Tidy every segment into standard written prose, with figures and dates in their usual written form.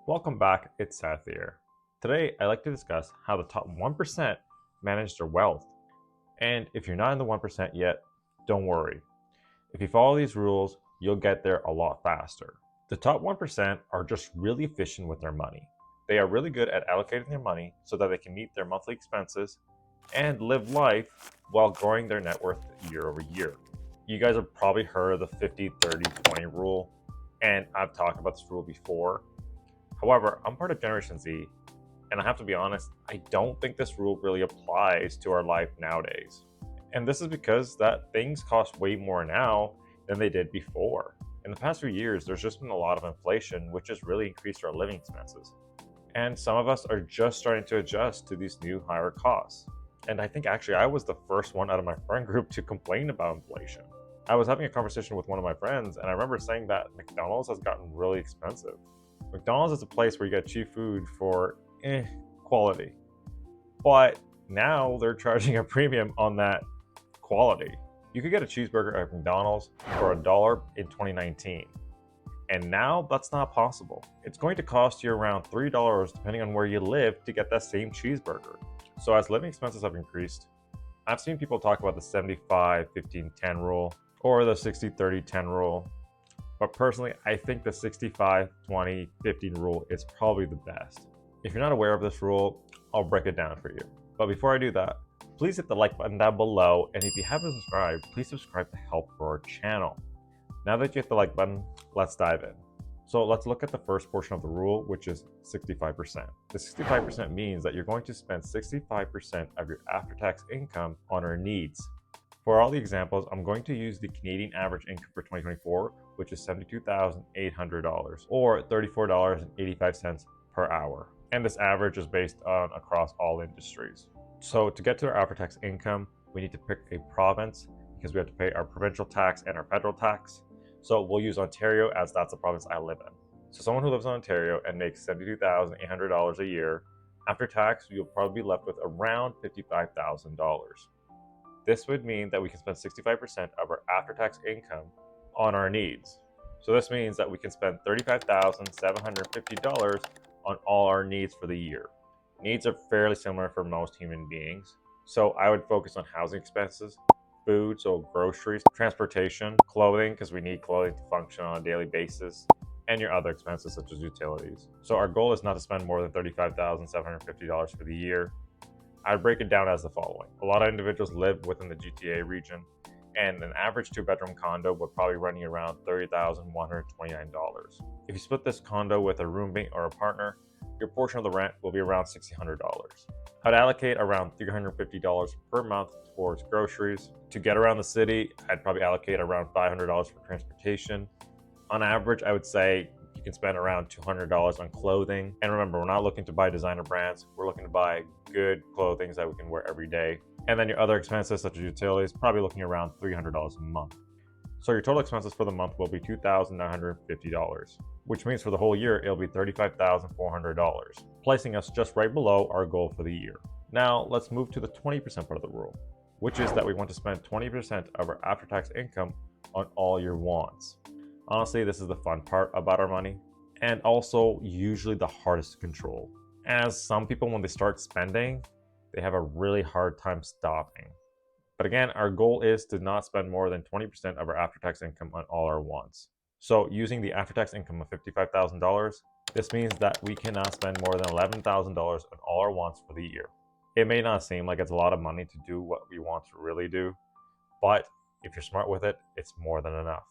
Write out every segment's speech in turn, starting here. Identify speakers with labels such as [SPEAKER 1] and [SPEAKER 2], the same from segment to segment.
[SPEAKER 1] Welcome back, it's Seth here. Today, I'd like to discuss how the top 1% manage their wealth. And if you're not in the 1% yet, don't worry. If you follow these rules, you'll get there a lot faster. The top 1% are just really efficient with their money. They are really good at allocating their money so that they can meet their monthly expenses and live life while growing their net worth year over year. You guys have probably heard of the 50-30-20 rule, and I've talked about this rule before. However, I'm part of Generation Z, and I have to be honest, I don't think this rule really applies to our life nowadays. And this is because that things cost way more now than they did before. In the past few years, there's just been a lot of inflation, which has really increased our living expenses. And some of us are just starting to adjust to these new higher costs. And I think actually I was the first one out of my friend group to complain about inflation. I was having a conversation with one of my friends, and I remember saying that McDonald's has gotten really expensive. McDonald's is a place where you get cheap food for quality. But now they're charging a premium on that quality. You could get a cheeseburger at McDonald's for $1 in 2019. And now that's not possible. It's going to cost you around $3 depending on where you live to get that same cheeseburger. So as living expenses have increased, I've seen people talk about the 75-15-10 rule or the 60-30-10 rule. But personally, I think the 65-20-15 rule is probably the best. If you're not aware of this rule, I'll break it down for you. But before I do that, please hit the like button down below, and if you haven't subscribed, please subscribe to help grow our channel. Now that you hit the like button, let's dive in. So let's look at the first portion of the rule, which is 65%. The 65% means that you're going to spend 65% of your after-tax income on our needs. For all the examples, I'm going to use the Canadian average income for 2024, which is $72,800 or $34.85 per hour. And this average is based on across all industries. So to get to our after-tax income, we need to pick a province because we have to pay our provincial tax and our federal tax. So we'll use Ontario as that's the province I live in. So someone who lives in Ontario and makes $72,800 a year, after tax, you'll probably be left with around $55,000. This would mean that we can spend 65% of our after-tax income on our needs. So this means that we can spend $35,750 on all our needs for the year. Needs are fairly similar for most human beings. So I would focus on housing expenses, food, so groceries, transportation, clothing, because we need clothing to function on a daily basis, and your other expenses such as utilities. So our goal is not to spend more than $35,750 for the year. I'd break it down as the following. A lot of individuals live within the GTA region, and an average 2-bedroom condo would probably run you around $30,129. If you split this condo with a roommate or a partner, your portion of the rent will be around $1,600. I'd allocate around $350 per month towards groceries. To get around the city, I'd probably allocate around $500 for transportation. On average, I would say you can spend around $200 on clothing. And remember, we're not looking to buy designer brands. We're looking to buy good clothing that we can wear every day. And then your other expenses, such as utilities, probably looking around $300 a month. So your total expenses for the month will be $2,950, which means for the whole year, it'll be $35,400, placing us just right below our goal for the year. Now, let's move to the 20% part of the rule, which is that we want to spend 20% of our after-tax income on all your wants. Honestly, this is the fun part about our money, and also usually the hardest to control. As some people, when they start spending, they have a really hard time stopping. But again, our goal is to not spend more than 20% of our after-tax income on all our wants. So using the after-tax income of $55,000, this means that we cannot spend more than $11,000 on all our wants for the year. It may not seem like it's a lot of money to do what we want to really do, but if you're smart with it, it's more than enough.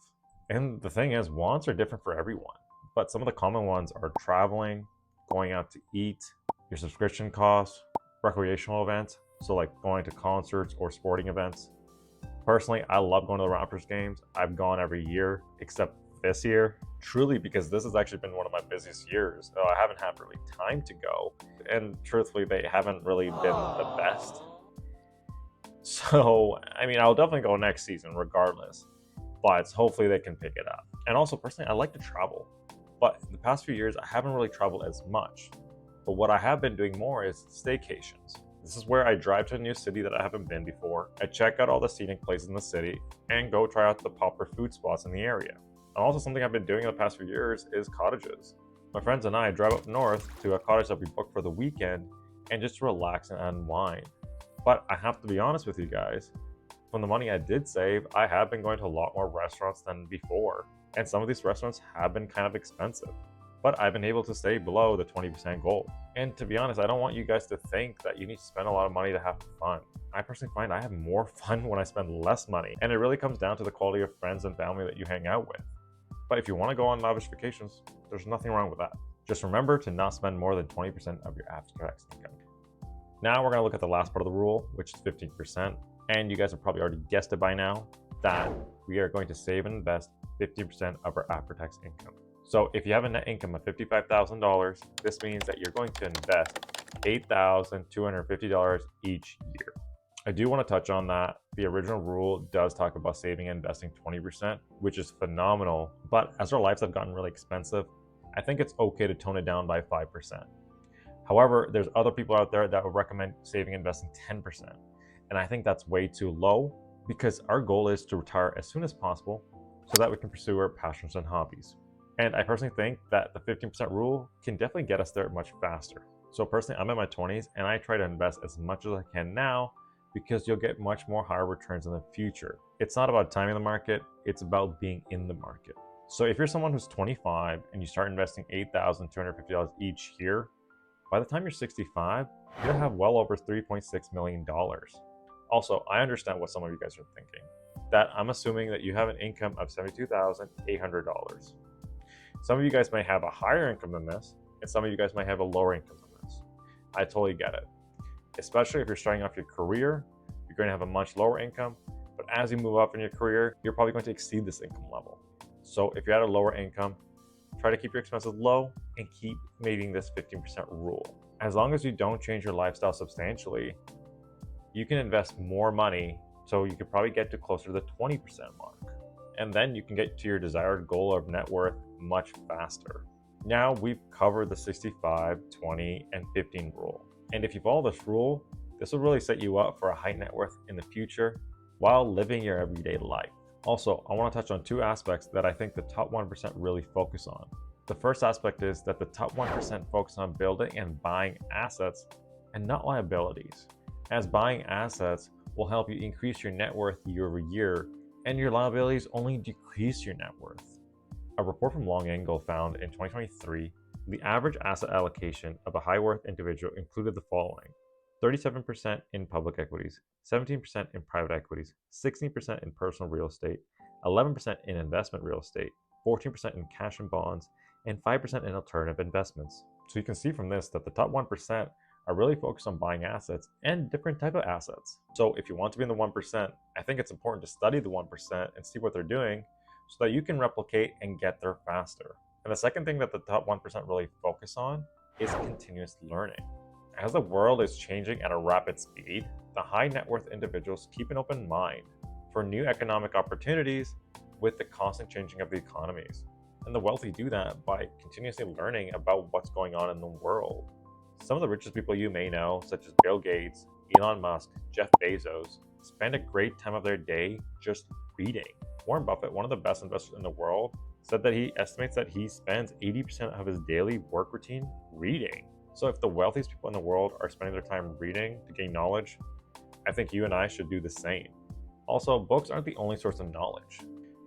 [SPEAKER 1] And the thing is, wants are different for everyone, but some of the common ones are traveling, going out to eat, your subscription costs, recreational events, so like going to concerts or sporting events. Personally, I love going to the Raptors games. I've gone every year except this year, truly because this has actually been one of my busiest years. I haven't had really time to go, and truthfully, they haven't really been the best. So, I mean, I'll definitely go next season regardless, but hopefully they can pick it up. And also, personally, I like to travel, but in the past few years, I haven't really traveled as much. But what I have been doing more is staycations. This is where I drive to a new city that I haven't been before. I check out all the scenic places in the city and go try out the popular food spots in the area. And also something I've been doing in the past few years is cottages. My friends and I drive up north to a cottage that we booked for the weekend and just relax and unwind. But I have to be honest with you guys, from the money I did save, I have been going to a lot more restaurants than before, and some of these restaurants have been kind of expensive. But I've been able to stay below the 20% goal. And to be honest, I don't want you guys to think that you need to spend a lot of money to have fun. I personally find I have more fun when I spend less money, and it really comes down to the quality of friends and family that you hang out with. But if you want to go on lavish vacations, there's nothing wrong with that. Just remember to not spend more than 20% of your after-tax income. Now we're going to look at the last part of the rule, which is 15%. And you guys have probably already guessed it by now that we are going to save and invest 15% of our after-tax income. So if you have a net income of $55,000, this means that you're going to invest $8,250 each year. I do want to touch on that. The original rule does talk about saving and investing 20%, which is phenomenal. But as our lives have gotten really expensive, I think it's okay to tone it down by 5%. However, there's other people out there that would recommend saving and investing 10%. And I think that's way too low because our goal is to retire as soon as possible so that we can pursue our passions and hobbies. And I personally think that the 15% rule can definitely get us there much faster. So personally, I'm in my 20s and I try to invest as much as I can now because you'll get much more higher returns in the future. It's not about timing the market, it's about being in the market. So if you're someone who's 25 and you start investing $8,250 each year, by the time you're 65, you'll have well over $3.6 million. Also, I understand what some of you guys are thinking, that I'm assuming that you have an income of $72,800. Some of you guys may have a higher income than this, and some of you guys might have a lower income than this. I totally get it. Especially if you're starting off your career, you're going to have a much lower income, but as you move up in your career, you're probably going to exceed this income level. So if you're at a lower income, try to keep your expenses low and keep meeting this 15% rule. As long as you don't change your lifestyle substantially, you can invest more money, so you could probably get to closer to the 20% mark. And then you can get to your desired goal of net worth much faster. Now we've covered the 65, 20, and 15 rule. And if you follow this rule, this will really set you up for a high net worth in the future while living your everyday life. Also, I want to touch on two aspects that I think the top 1% really focus on. The first aspect is that the top 1% focus on building and buying assets and not liabilities, as buying assets will help you increase your net worth year over year, and your liabilities only decrease your net worth. A report from Long Angle found in 2023, the average asset allocation of a high worth individual included the following: 37% in public equities, 17% in private equities, 16% in personal real estate, 11% in investment real estate, 14% in cash and bonds, and 5% in alternative investments. So you can see from this that the top 1% are really focused on buying assets and different type of assets. So if you want to be in the 1%, I think it's important to study the 1% and see what they're doing so that you can replicate and get there faster. And the second thing that the top 1% really focus on is continuous learning. As the world is changing at a rapid speed, the high net worth individuals keep an open mind for new economic opportunities with the constant changing of the economies. And the wealthy do that by continuously learning about what's going on in the world. Some of the richest people you may know, such as Bill Gates, Elon Musk, Jeff Bezos, spend a great time of their day just reading. Warren Buffett, one of the best investors in the world, said that he estimates that he spends 80% of his daily work routine reading. So if the wealthiest people in the world are spending their time reading to gain knowledge, I think you and I should do the same. Also, books aren't the only source of knowledge.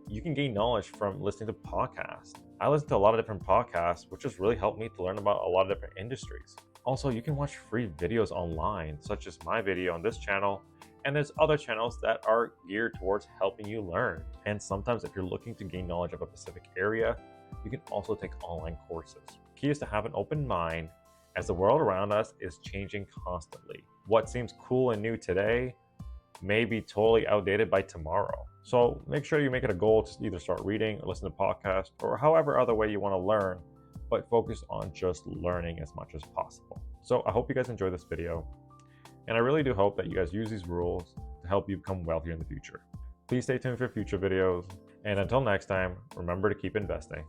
[SPEAKER 1] You can gain knowledge from listening to podcasts. I listen to a lot of different podcasts, which has really helped me to learn about a lot of different industries. Also, you can watch free videos online, such as my video on this channel, and there's other channels that are geared towards helping you learn. And sometimes if you're looking to gain knowledge of a specific area, you can also take online courses. Key is to have an open mind, as the world around us is changing constantly. What seems cool and new today may be totally outdated by tomorrow. So make sure you make it a goal to either start reading or listen to podcasts or however other way you want to learn, but focus on just learning as much as possible. So I hope you guys enjoyed this video, and I really do hope that you guys use these rules to help you become wealthier in the future. Please stay tuned for future videos, and until next time, remember to keep investing.